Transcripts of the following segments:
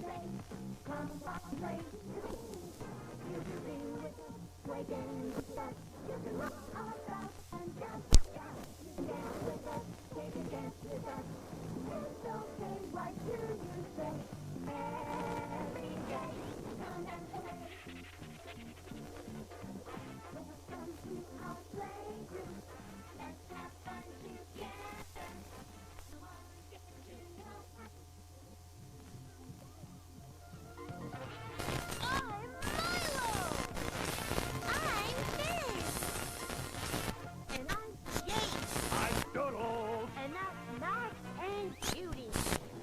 play. Come on, play. You can be with us, play games with us. You can rock around and jump, jump. You can dance with us, take a chance with us. It's okay, what do you say? Every day, come and play. Welcome to our playgroup. Let's have fun together. Come on, get to know us. I'm Milo! I'm Fizz! And I'm Jake. I'm Doodles. And that's Max and Judy.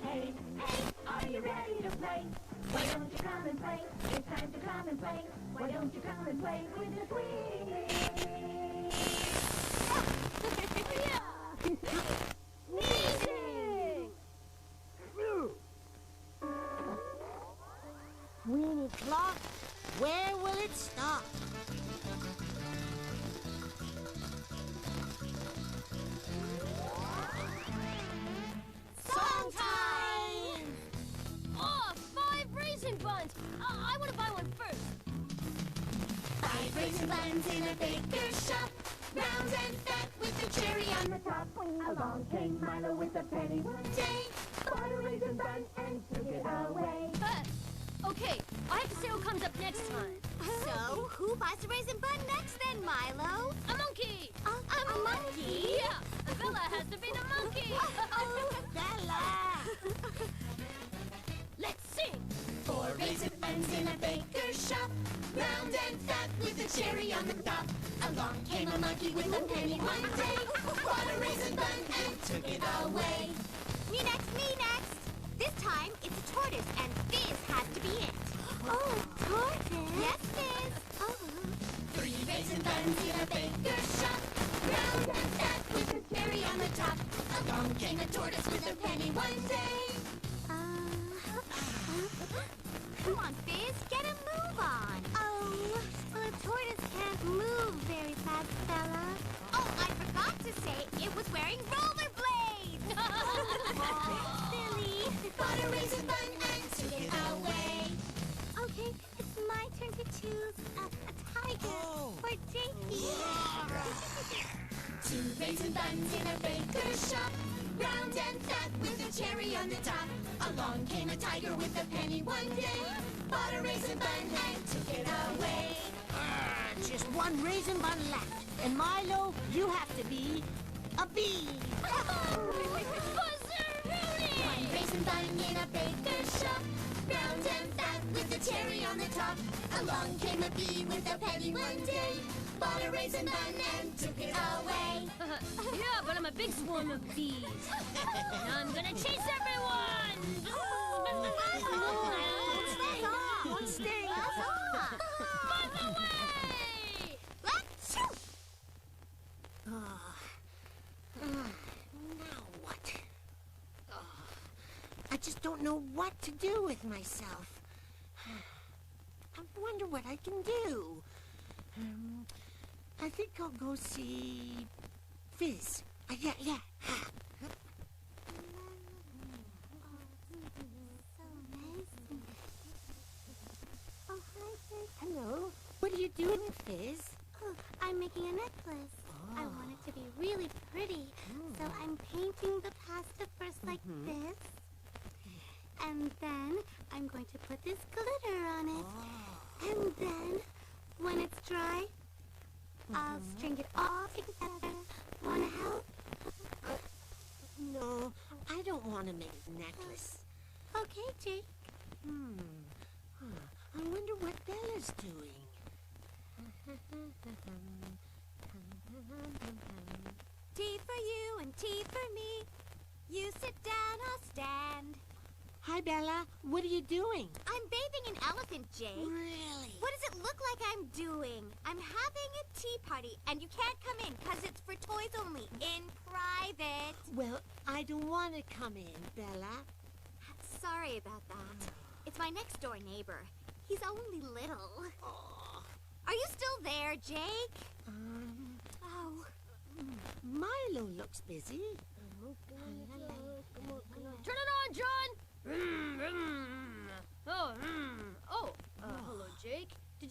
Hey, hey, are you ready to play? Why don't you come and play? It's time to come and play. Why don't you come and play with the Tweenies? Sneezing! Tweenie clock, where will it stop? Song time! Oh, 5 raisin buns! I want to buy one first. 5 raisin buns in a baker's shop, round and fat with the cherry on On the top, along came Milo with a penny one day. Bought a raisin bun and took it away. Okay, I have to say what comes up next time. So, who buys the raisin bun next then, Milo? A monkey! A monkey? Yeah, Bella has to be the monkey! Bella! Let's sing! 4 raisin buns in a baker's shop, round and fat with a cherry on the top. Along came a monkey with a penny one day, bought a raisin bun and took it away. Me next, me next! This time it's a tortoise and Fizz has to be it. Oh, tortoise? Yes, Fizz. Oh. 3 raisin buns in a baker's shop, round and fat with a cherry on the top. Along came a tortoise with a penny one day. Come on, Fizz, get a move on. Oh, well, a tortoise can't move very fast, Bella. Oh, I forgot to say it was wearing rollerblades. Silly. Bought a raisin bun and took it away. Okay, it's my turn to choose a tiger or Jakey. 2 raisin buns in a baker's shop, round and fat with a cherry on the top. Along came a tiger with a penny one day, bought a raisin bun and took it away. Just 1 raisin bun left. And Milo, you have to be a bee. 1 raisin bun in a baker's shop, round and fat with a cherry on the top. Along came a bee with a penny one day, bought a raisin bun and took it away. Yeah, but I'm a big swarm of bees. And I'm gonna chase everyone! Stay. Buns away! Now what? I just don't know what to do with myself. I wonder what I can do. I think I'll go see Fizz. Yeah. Oh, hi, Fizz. Hello. What are you doing, Fizz? Oh, I'm making a necklace. I want it to be really pretty, so I'm painting the pasta first like this. And then I'm going to put this glitter on it. And then, when it's dry, I'll string it all together. Want to help? No, I don't want to make a necklace. Okay, Jake. I wonder what Bella's doing. Tea for you and tea for me. You sit down, I'll stand. Hi, Bella. What are you doing? I'm bathing an elephant, Jake. Really? What does it look like I'm doing? I'm having a tea party, and you can't come in because it's for toys only, in private. Well, I don't want to come in, Bella. Sorry about that. It's my next door neighbor. He's only little. Oh. Are you still there, Jake? Oh. Milo looks busy. Turn it on, John!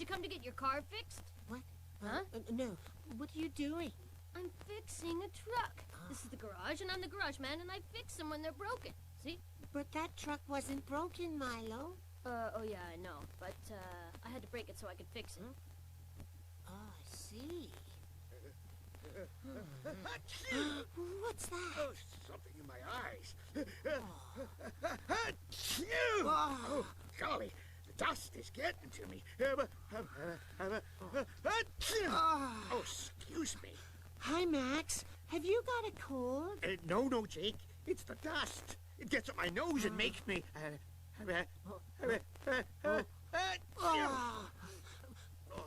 come to get your car fixed? What? Huh? No. What are you doing? I'm fixing a truck. This is the garage, and I'm the garage man, and I fix them when they're broken. See? But that truck wasn't broken, Milo. Oh yeah, I know. But, I had to break it so I could fix it. Oh, I see. What's that? Oh, something in my eyes. Oh. Oh, golly, the dust is getting to me. Oh, excuse me. Hi, Max. Have you got a cold? No, Jake. It's the dust. It gets up my nose and makes me... Oh.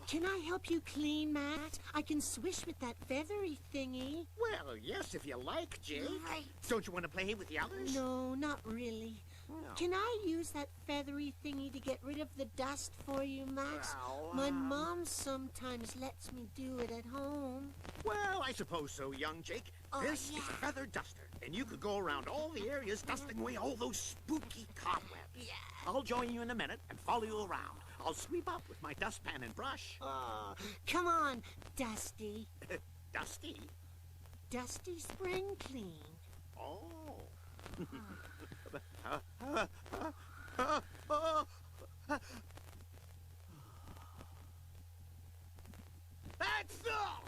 Can I help you clean, Max? I can swish with that feathery thingy. Well, yes, if you like, Jake. Right. Don't you want to play with the others? No, not really. No. Can I use that feathery thingy to get rid of the dust for you, Max? Well, My mom sometimes lets me do it at home. Well, I suppose so, young Jake. Oh, This is yeah. a feather duster, and you could go around all the areas dusting away all those spooky cobwebs. Yeah. I'll join you in a minute and follow you around. I'll sweep up with my dustpan and brush. Come on, Dusty. Dusty? Dusty Spring Clean. Oh. That's all!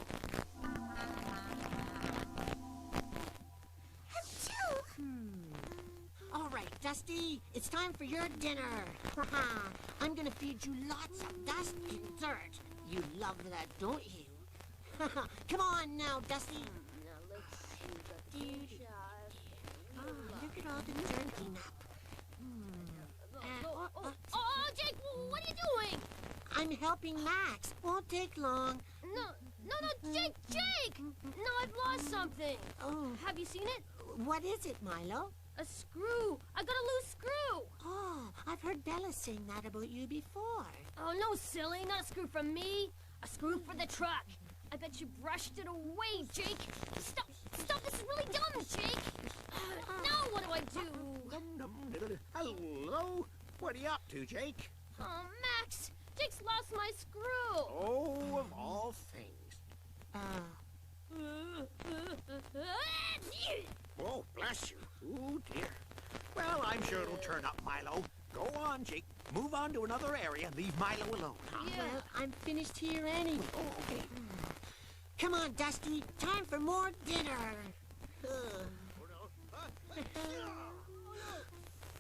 All right, Dusty, it's time for your dinner. I'm gonna feed you lots of dust and dirt. You love that, don't you? Come on now, Dusty. Now let's see the Look at all the dirt clean up. Oh, Jake, what are you doing? I'm helping Max. Won't take long. No, Jake! No, I've lost something. Oh, Have you seen it? what is it, Milo? A screw. I got a loose screw. Oh, I've heard Bella sing that about you before. Oh, no, silly. Not a screw from me. A screw for the truck. I bet you brushed it away, Jake. Stop. This is really dumb, Jake. Now what do I do? Hello? What are you up to, Jake? Oh, Max. Jake's lost my screw. Oh, of all things. Oh, bless you. Oh, dear. Well, I'm sure it'll turn up, Milo. Go on, Jake. Move on to another area and leave Milo alone, huh? Yeah. Well, I'm finished here anyway. Oh, okay. Come on, Dusty. Time for more dinner.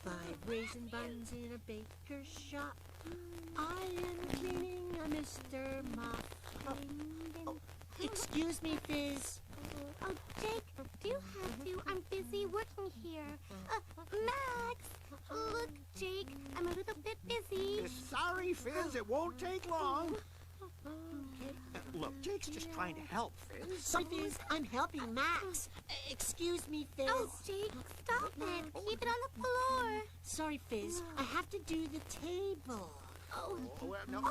5 raisin buns in a baker's shop. I am cleaning a Mr. Mop. Excuse me, Fizz. Oh, Jake, do you have to? I'm busy working here. Max! Look, Jake, I'm a little bit busy. Sorry, Fizz. It won't take long. Look, Jake's just trying to help, Fizz. Sorry, Fizz. I'm helping Max. Excuse me, Fizz. Oh, Jake, stop it. Keep it on the floor. Sorry, Fizz. I have to do the table. Oh, No.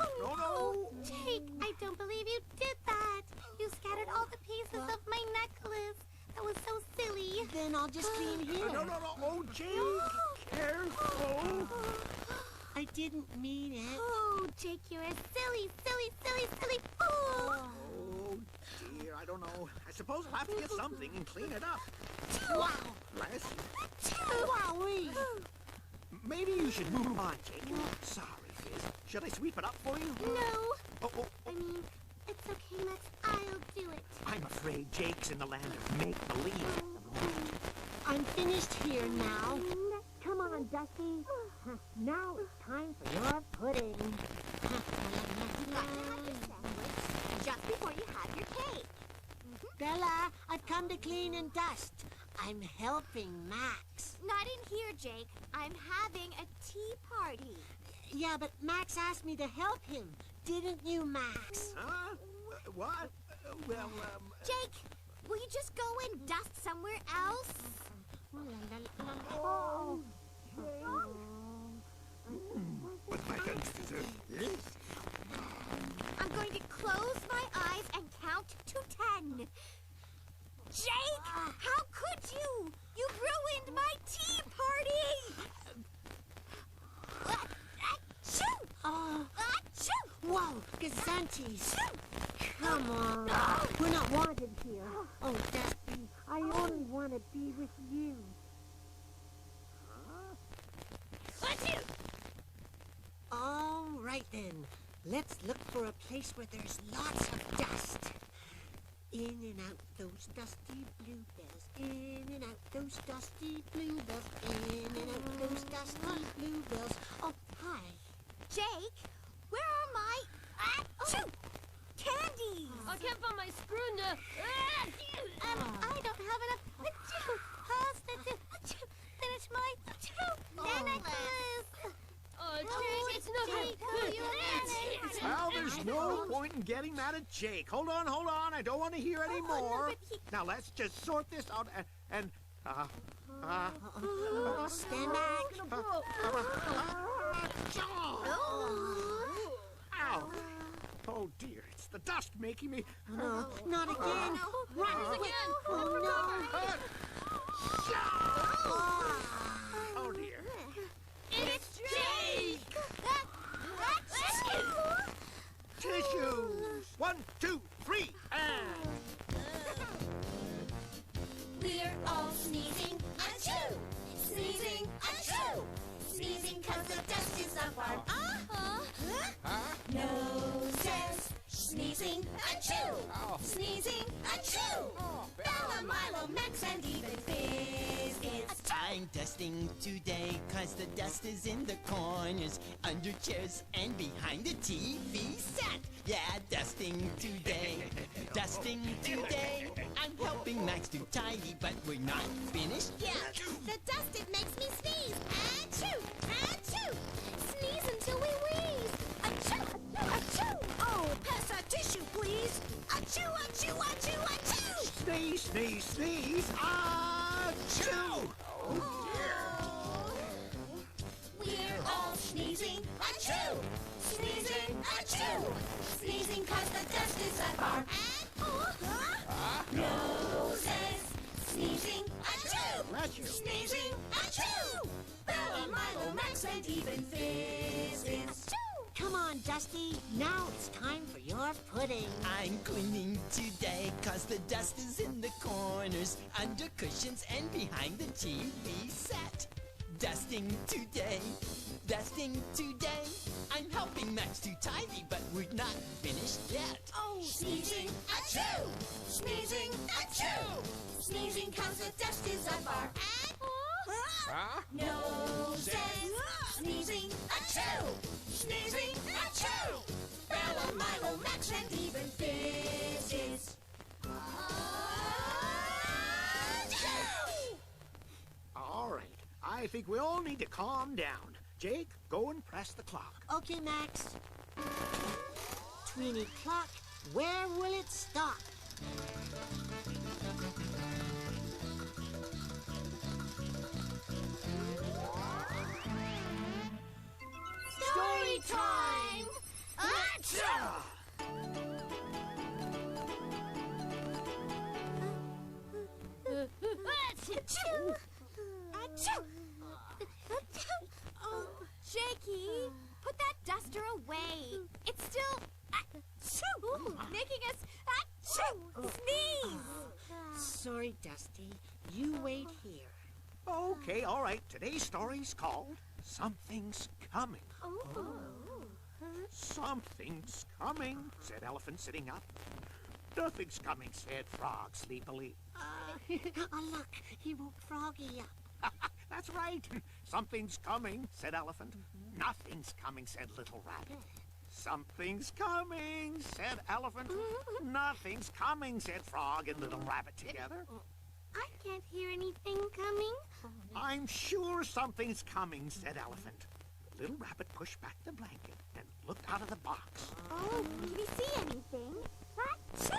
Jake, I don't believe you did that. You scattered all the pieces of my necklace. That was so silly. Then I'll just clean here. No. Oh, Jake. Careful. I didn't mean it. Oh, Jake, you're a silly. Oh. Oh, dear. I don't know. I suppose I'll have to get something and clean it up. Wow. Bless you. Wowee. Maybe you should move on, Jake. Sorry, Fizz. Should I sweep it up for you? No. Oh. I mean, it's okay, Max. I'll do it. I'm afraid Jake's in the land of make-believe. I'm finished here now. Come on, Dusty. Now it's time for your pudding. Just before you have your cake. Bella, I've come to clean and dust. I'm helping Max. Not in here, Jake. I'm having a tea party. Yeah, but Max asked me to help him. Didn't you, Max? Huh? What? Well, Jake, will you just go and dust somewhere else? Oh. what's my dance this? I'm going to close my eyes and count to 10. Jake, how could you? You ruined my tea party! Achoo! Oh. Achoo! Whoa, Santies. Come on. We're not wanted here. Oh, Dusty, I only want to be with you. All right, then. Let's look for a place where there's lots of dust. In and out those dusty bluebells. In and out those dusty bluebells. In and out those dusty bluebells. Oh, hi. Jake, where are my candies? I can't find my screw now. I don't have enough pasta to finish my necklace. Oh, Jake, it's not Jake, good. Well, there's no point in getting mad at Jake. Hold on. I don't want to hear any more. Now, let's just sort this out and Stand back. Ow! Oh, dear, it's the dust making me... No, not again. Run Again. Oh, Oh, dear. It's Jake! Tissues! 1, 2, 3, and... We're all sneezing, achoo! Sneezing, achoo! Sneezing 'cause the dust is up our noses. Sneezing, achoo! Sneezing, achoo! Bella, Milo, Max, and even Fizz is I'm dusting today 'cause the dust is in the corners, under chairs, and behind the TV set. Yeah, dusting today. Dusting today. I'm helping Max to tidy, but we're not finished yet. the dust, it makes me sneeze. Achoo! Achoo! Sneeze until we wheeze. Achoo! Achoo! Oh, pass that tissue, please. Achoo! Achoo! Achoo! Achoo! Sneeze, sneeze, sneeze! Achoo! We're all sneezing, achoo! Sneezing, achoo! Sneezing 'cause the dust is up our noses. Sneezing, achoo! Bless you. Sneezing, achoo! Bella, Milo, Max, and even Fizz is Come on, Dusty. Now it's time for your pudding. I'm cleaning today 'cause the dust is in the corners, under cushions, and behind the TV set. Dusting today. Dusting today. I'm helping Max to tidy, but we're not finished yet. Oh, sneezing, achoo! Sneezing, achoo! Sneezing 'cause the dust is up our noses. Sneezing, achoo! Sneezing, achoo! Bella, Milo, Max, and even Fizz is achoo! All right, I think we all need to calm down. Jake, go and press the clock. Okay, Max. Tweenie clock, where will it stop? Story time! Achoo! Achoo! Achoo! Oh, Jakey, put that duster away. It's still achoo, making us achoo sneeze. Sorry, Dusty. You wait here. Okay, all right. Today's story's called Something's Coming. Something's coming, said Elephant sitting up. Nothing's coming, said Frog sleepily. Oh, look, he woke Froggy up. That's right. Something's coming, said Elephant. Nothing's coming, said Little Rabbit. Something's coming, said Elephant. Nothing's coming, said Frog and Little Rabbit together. I can't hear anything coming. I'm sure something's coming, said Elephant. Little Rabbit pushed back the blanket and looked out of the box. Oh, can we see anything?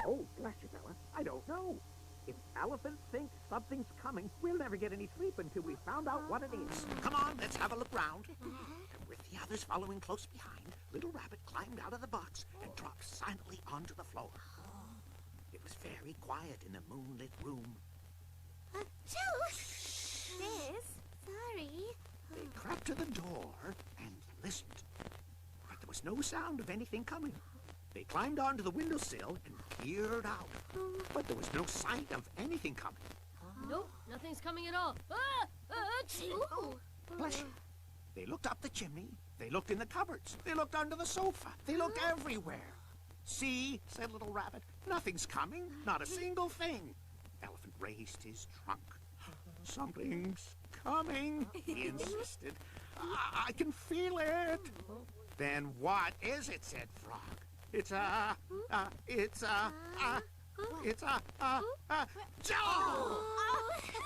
Oh, bless you, fella. I don't know. If Elephant thinks something's coming, we'll never get any sleep until we found out what it is. Come on, let's have a look round. And with the others following close behind, Little Rabbit climbed out of the box and dropped silently onto the floor. It was very quiet in the moonlit room. Fizz, sorry. They crept to the door and listened. But there was no sound of anything coming. They climbed onto the windowsill and peered out. But there was no sight of anything coming. Nope, nothing's coming at all. Achoo! Bless you. They looked up the chimney. They looked in the cupboards. They looked under the sofa. They looked everywhere. See, said Little Rabbit, nothing's coming. Not a single thing. Elephant raised his trunk. Something's coming, he insisted. I can feel it. Then what is it, said Frog. It's a Joe!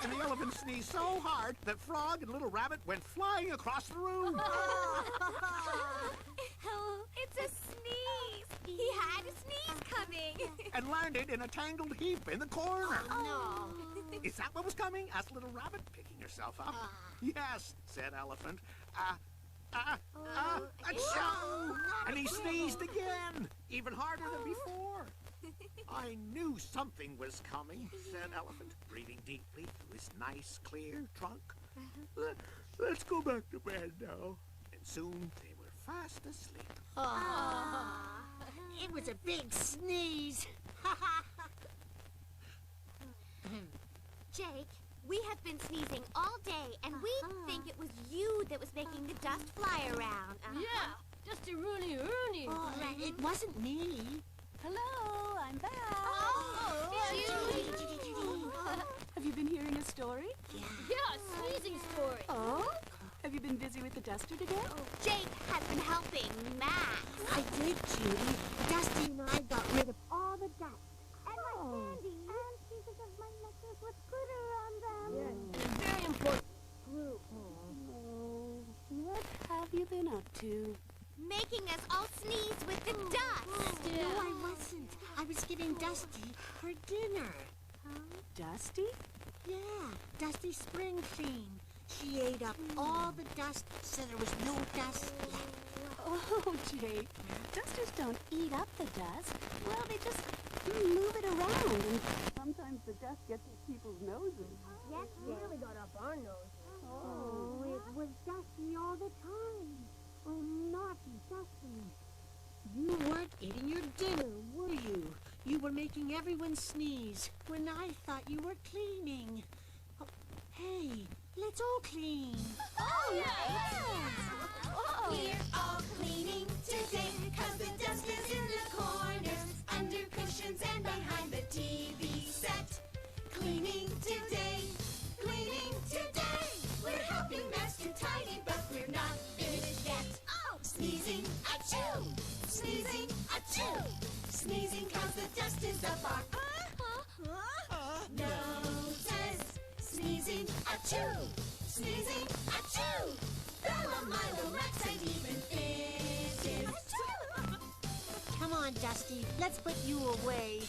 And the elephant sneezed so hard that Frog and Little Rabbit went flying across the room. Oh, it's a sneeze. He had a sneeze coming. And landed in a tangled heap in the corner. No. Is that what was coming? Asked Little Rabbit, picking herself up. Yes, said Elephant. Achoo! And he sneezed again, even harder than before. I knew something was coming, said Elephant, breathing deeply through his nice, clear trunk. Let's go back to bed now. And soon they were fast asleep. It was a big sneeze. Jake, we have been sneezing all day, and we think it was you that was making the dust fly around. Yeah, Dusty Rooney Rooney. It wasn't me. Hello, I'm back. Judy. Have you been hearing a story? Yeah, a sneezing story. Oh? Have you been busy with the duster today? Jake has been helping Max. I did, Judy. Dusty and I got rid of All the dust. And my candy. And pieces of my necklace with glitter on them. Very important. What have you been up to? Making us all sneeze with the dust. No, I wasn't. I was giving Dusty her dinner. Dusty? Yeah, Dusty spring clean. She ate up all the dust so there was no dust left. Oh, Jake, dusters don't eat up the dust. Well, they just move it around, and sometimes the dust gets in people's noses. Yes, really got up our nose. Oh, it was dusty all the time. Oh, naughty Dusty. You weren't eating your dinner, were you? You were making everyone sneeze when I thought you were cleaning. Oh, hey, let's all clean. Oh, We're all cleaning today, 'cause the dust is in the corners, under cushions and behind the TV set. Cleaning today, cleaning today. We're helping Master tidy, but we're not finished yet. Sneezing, achoo! Sneezing, achoo! Sneezing 'cause the dust is up our noses. Sneezing, achoo! Sneezing, achoo! Bella, Milo, Rex, and even Fidget. Come on, Dusty, let's put you away.